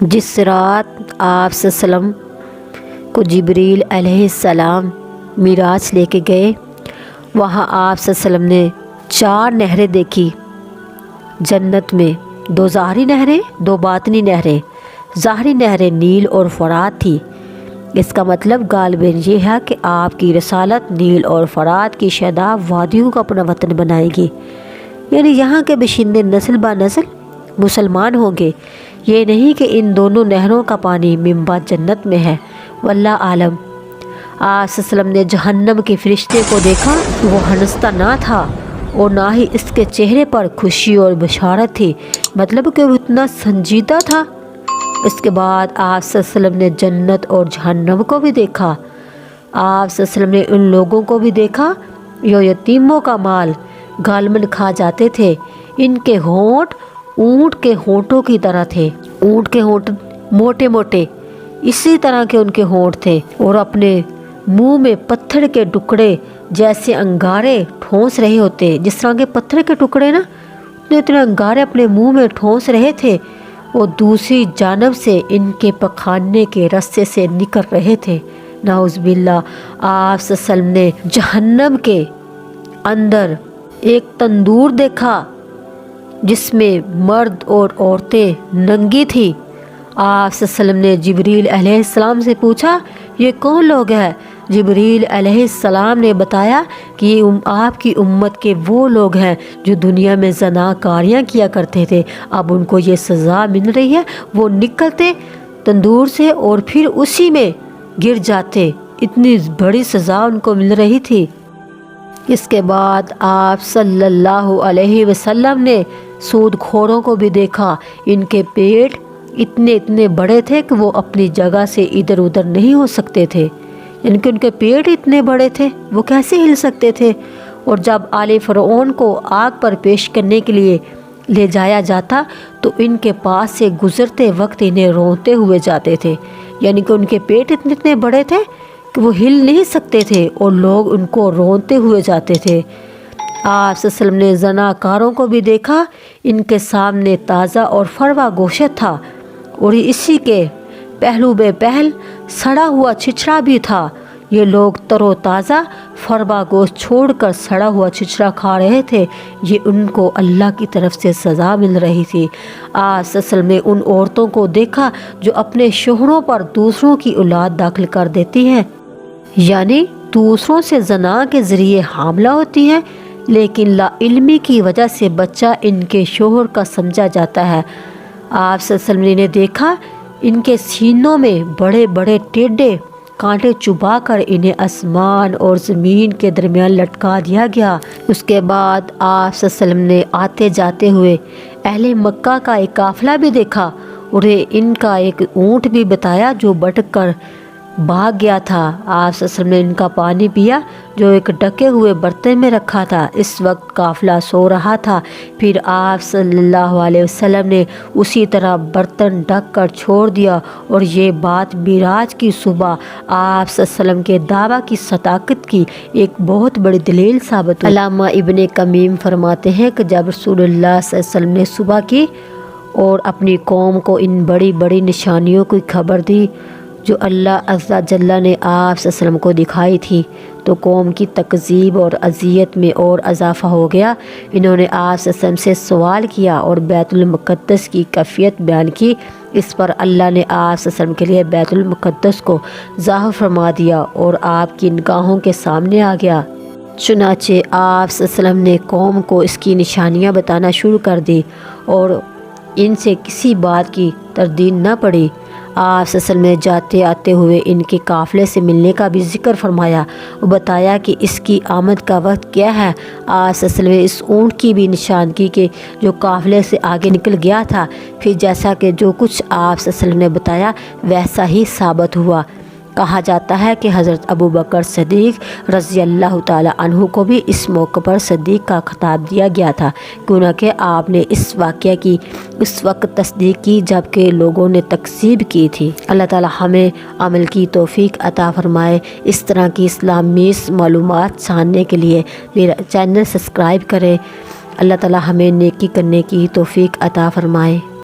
جس رات آپ صلی اللہ علیہ وسلم کو جبریل علیہ السلام معراج لے کے گئے، وہاں آپ صلی اللہ علیہ وسلم نے 4 نہریں دیکھی جنت میں، 2 ظاہری نہریں، 2 باطنی نہریں۔ ظاہری نہریں نیل اور فرات تھی۔ اس کا مطلب غالباً یہ ہے کہ آپ کی رسالت نیل اور فرات کی شاداب وادیوں کو اپنا وطن بنائے گی، یعنی یہاں کے باشندے نسل با نسل مسلمان ہوں گے۔ یہ نہیں کہ ان دونوں نہروں کا پانی من بعد جنت میں ہے، واللہ عالم۔ آپ صلی اللہ علیہ وسلم نے جہنم کے فرشتے کو دیکھا، وہ ہنستا نہ تھا اور نہ ہی اس کے چہرے پر خوشی اور بشارت تھی، مطلب کہ وہ اتنا سنجیدہ تھا۔ اس کے بعد آپ صلی اللہ علیہ وسلم نے جنت اور جہنم کو بھی دیکھا۔ آپ صلی اللہ علیہ وسلم نے ان لوگوں کو بھی دیکھا جو یتیموں کا مال غالباً کھا جاتے تھے۔ ان کے ہونٹ اونٹ کے ہونٹوں کی طرح تھے، اونٹ کے ہونٹ موٹے موٹے، اسی طرح کے ان کے ہونٹ تھے، اور اپنے منہ میں پتھر کے ٹکڑے جیسے انگارے ٹھونس رہے ہوتے، جس طرح کے پتھر کے ٹکڑے نا، اتنے انگارے اپنے منہ میں ٹھونس رہے تھے، اور دوسری جانب سے ان کے پخانے کے رستے سے نکل رہے تھے۔ نعوذ باللہ۔ آپ صلی اللہ علیہ وسلم نے جہنم کے اندر ایک تندور دیکھا جس میں مرد اور عورتیں ننگی تھی۔ آپ صلی اللہ علیہ وسلم نے جبریل علیہ السلام سے پوچھا، یہ کون لوگ ہیں؟ جبریل علیہ السلام نے بتایا کہ یہ آپ کی امت کے وہ لوگ ہیں جو دنیا میں زناکاریاں کیا کرتے تھے، اب ان کو یہ سزا مل رہی ہے۔ وہ نکلتے تندور سے اور پھر اسی میں گر جاتے، اتنی بڑی سزا ان کو مل رہی تھی۔ اس کے بعد آپ صلی اللہ علیہ وسلم نے سود خوروں کو بھی دیکھا۔ ان کے پیٹ اتنے بڑے تھے کہ وہ اپنی جگہ سے ادھر ادھر نہیں ہو سکتے تھے، یعنی کہ ان کے پیٹ اتنے بڑے تھے، وہ کیسے ہل سکتے تھے؟ اور جب آل فرعون کو آگ پر پیش کرنے کے لیے لے جایا جاتا تو ان کے پاس سے گزرتے وقت انہیں روتے ہوئے جاتے تھے، یعنی کہ ان کے پیٹ اتنے بڑے تھے کہ وہ ہل نہیں سکتے تھے اور لوگ ان کو روتے ہوئے جاتے تھے۔ آپ صلی اللہ علیہ وسلم نے زناکاروں کو بھی دیکھا۔ ان کے سامنے تازہ اور فروا گوشت تھا، اور اسی کے پہلو بے پہل سڑا ہوا چھچڑا بھی تھا۔ یہ لوگ تر و تازہ فروا گوشت چھوڑ کر سڑا ہوا چھچڑا کھا رہے تھے، یہ ان کو اللہ کی طرف سے سزا مل رہی تھی۔ آپ صلی اللہ علیہ وسلم نے ان عورتوں کو دیکھا جو اپنے شوہروں پر دوسروں کی اولاد داخل کر دیتی ہیں، یعنی دوسروں سے زنا کے ذریعے حاملہ ہوتی ہیں، لیکن لا علمی کی وجہ سے بچہ ان کے شوہر کا سمجھا جاتا ہے۔ آپ صلی اللہ علیہ وسلم نے دیکھا ان کے سینوں میں بڑے بڑے ٹیڈے کانٹے چبا کر انہیں آسمان اور زمین کے درمیان لٹکا دیا گیا۔ اس کے بعد آپ صلی اللہ علیہ وسلم نے آتے جاتے ہوئے اہل مکہ کا ایک قافلہ بھی دیکھا، اور ان کا ایک اونٹ بھی بتایا جو بھٹک کر بھاگ گیا تھا۔ آپ صلی اللہ علیہ وسلم نے ان کا پانی پیا جو ایک ڈھکے ہوئے برتن میں رکھا تھا۔ اس وقت قافلہ سو رہا تھا، پھر آپ صلی اللہ علیہ وسلم نے اسی طرح برتن ڈھک کر چھوڑ دیا، اور یہ بات معراج کی صبح آپ صلی اللہ علیہ وسلم کے دعویٰ کی صداقت کی ایک بہت بڑی دلیل ثابت ہوئی۔ علامہ ابن قیم فرماتے ہیں کہ جب رسول اللہ صلی اللہ علیہ وسلم نے صبح کی اور اپنی قوم کو ان بڑی بڑی نشانیوں کی خبر دی جو اللہ عز و جل نے آپ صلی اللہ علیہ وسلم کو دکھائی تھی، تو قوم کی تکذیب اور اذیت میں اور اضافہ ہو گیا۔ انہوں نے آپ صلی اللہ علیہ وسلم سے سوال کیا اور بیت المقدس کی کیفیت بیان کی۔ اس پر اللہ نے آپ صلی اللہ علیہ وسلم کے لیے بیت المقدس کو ظاہر فرما دیا اور آپ کی نگاہوں کے سامنے آ گیا۔ چنانچہ آپ صلی اللہ علیہ وسلم نے قوم کو اس کی نشانیاں بتانا شروع کر دی، اور ان سے کسی بات کی تردید نہ پڑی۔ آپ صلی اللہ علیہ وسلم نے جاتے آتے ہوئے ان کے قافلے سے ملنے کا بھی ذکر فرمایا، وہ بتایا کہ اس کی آمد کا وقت کیا ہے۔ آپ صلی اللہ علیہ وسلم نے اس اونٹ کی بھی نشان کی کہ جو قافلے سے آگے نکل گیا تھا، پھر جیسا کہ جو کچھ آپ صلی اللہ علیہ وسلم نے بتایا ویسا ہی ثابت ہوا۔ کہا جاتا ہے کہ حضرت ابو بکر صدیق رضی اللہ تعالی عنہ کو بھی اس موقع پر صدیق کا خطاب دیا گیا تھا، کیونکہ آپ نے اس واقعہ کی اس وقت تصدیق کی جبکہ لوگوں نے تکذیب کی تھی۔ اللہ تعالی ہمیں عمل کی توفیق عطا فرمائے۔ اس طرح کی اسلامی معلومات جاننے کے لیے میرا چینل سبسکرائب کریں۔ اللہ تعالی ہمیں نیکی کرنے کی توفیق عطا فرمائے۔